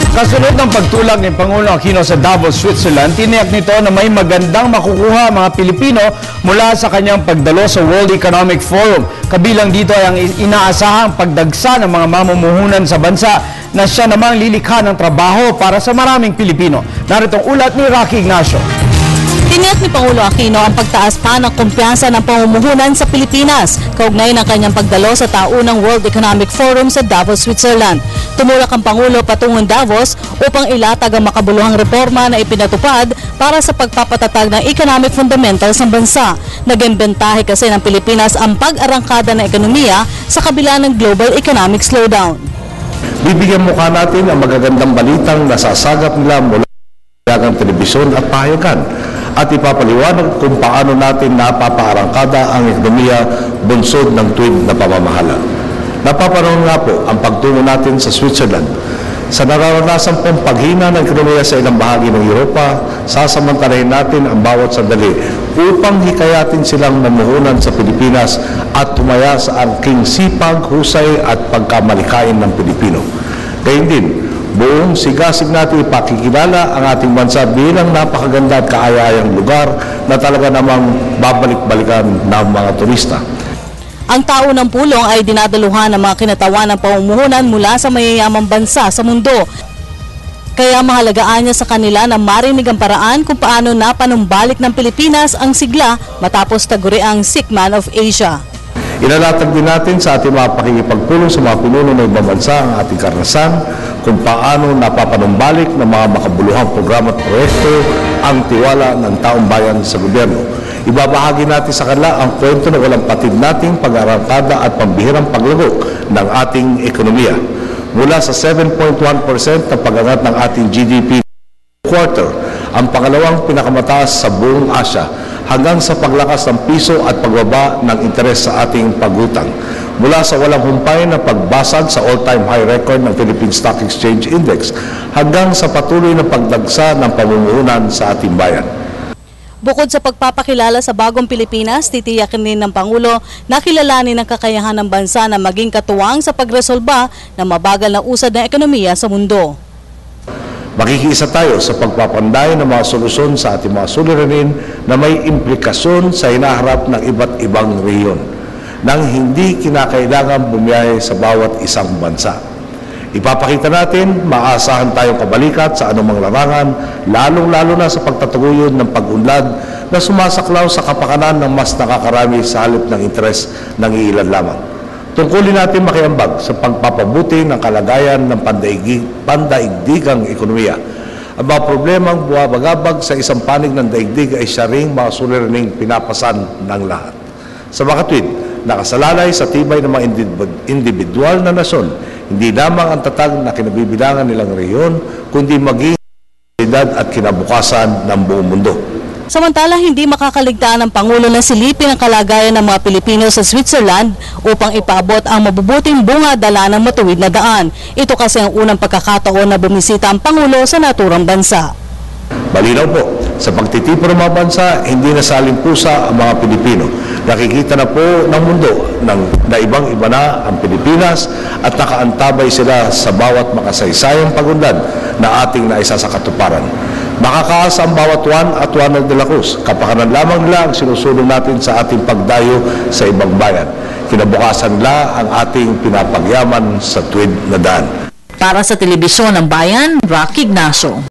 Kasunod ng pagtulak ni Pangulong Aquino sa Davos, Switzerland, tiniyak nito na may magandang makukuha mga Pilipino mula sa kanyang pagdalo sa World Economic Forum. Kabilang dito ay ang inaasahang pagdagsa ng mga mamumuhunan sa bansa na siya namang lilikha ng trabaho para sa maraming Pilipino. Narito ang ulat ni Rocky Ignacio. Tiniyak ni Pangulo Aquino ang pagtaas pa ng kumpiyansa ng pamumuhunan sa Pilipinas, kaugnay ng kanyang pagdalo sa taunang World Economic Forum sa Davos, Switzerland. Tumulak ang Pangulo patungong Davos upang ilatag ang makabuluhang reforma na ipinatupad para sa pagpapatatag ng economic fundamentals ng bansa. Nag-imbentahe kasi ng Pilipinas ang pag-arangkada ng ekonomiya sa kabila ng global economic slowdown. Bibigyan mukha natin ang magagandang balitang nasasagap nila mula sa telebisyon at pahayagan at ipapaliwanag kung paano natin napapaarangkada ang ekonomiya bunsod ng tuwid na pamamahala. Napapanahon nga po ang pagtungo natin sa Switzerland. Sa nararanasan pong paghina ng ekonomiya sa ilang bahagi ng Europa, sasamantalahin natin ang bawat sandali upang hikayatin silang mamuhunan sa Pilipinas at tumaya sa angking sipag, husay at pagkamalikain ng Pilipino. Gayun din, buong sigasig natin ipakikilala ang ating bansa bilang napakaganda at kaaya-ayang lugar na talaga namang babalik-balikan ng mga turista. Ang taunang pulong ay dinadaluhan ng mga kinatawan ng pamumuhunan mula sa mayayamang bansa sa mundo. Kaya mahalagaan niya sa kanila na marinig ang paraan kung paano napanumbalik ng Pilipinas ang sigla matapos taguriang Sick Man of Asia. Ilalatag din natin sa ating mga pakikipagpulong sa mga pinuno ng ibang bansa ang ating karanasan kung paano napapanumbalik ng mga makabuluhang programa at proyekto ang tiwala ng taong bayan sa gobyerno. Ibabahagi natin sa kanila ang kwento na walang patid nating pag-arangkada at pambihirang paglago ng ating ekonomiya. Mula sa 7.1% na pag-angat ng ating GDP quarter, ang pangalawang pinakamataas sa buong Asia, hanggang sa paglakas ng piso at pagbaba ng interes sa ating pagutang. Mula sa walang humpay na pagbasag sa all-time high record ng Philippine Stock Exchange Index hanggang sa patuloy na pagdagsa ng pamumuhunan sa ating bayan. Bukod sa pagpapakilala sa bagong Pilipinas, titiyakin din ng Pangulo na kilalanin ang kakayahan ng bansa na maging katuwang sa pagresolba ng mabagal na usad ng ekonomiya sa mundo. Makikiisa tayo sa pagpapanday ng mga solusyon sa ating mga suliranin na may implikasyon sa hinaharap ng iba't ibang rehiyon nang hindi kinakailangan bumiyahe sa bawat isang bansa. Ipapakita natin, maasahan tayong kabalikat sa anumang larangan, lalong-lalo na sa pagtataguyod ng pag-unlad na sumasaklaw sa kapakanan ng mas nakakarami sa halip ng interes ng iilan lamang. Tungkulin natin makiambag sa pagpapabuti ng kalagayan ng pandaigdigang ekonomiya. Ang mga problemang buwabagabag sa isang panig ng daigdig ay siya ring mga suliraning pinapasan ng lahat. Sa makatwid, nakasalalay sa tibay ng mga individual na nasyon, hindi lamang ang tatag na kinabibilangan nilang rehiyon, kundi maging at kinabukasan ng buong mundo. Samantala, hindi makakaligtaan ng Pangulo na silipin ang kalagayan ng mga Pilipino sa Switzerland upang ipaabot ang mabubuting bunga dala ng matuwid na daan. Ito kasi ang unang pagkakataon na bumisita ang Pangulo sa naturang bansa. Malinaw po, sa pagtitipon ng mga bansa, hindi nasaling pusa ang mga Pilipino. Nakikita na po ng mundo na ibang-iba na ang Pilipinas at nakaantabay sila sa bawat makasaysayang pagunlad na ating naisa sa katuparan. Makakaasa ang bawat Juan at Juana de la Cruz. Kapakanan lamang nila ang sinusulong natin sa ating pagdayo sa ibang bayan. Kinabukasan nila ang ating pinapagyaman sa tuwid na daan. Para sa Telebisyon ng Bayan, Rocky Ignacio.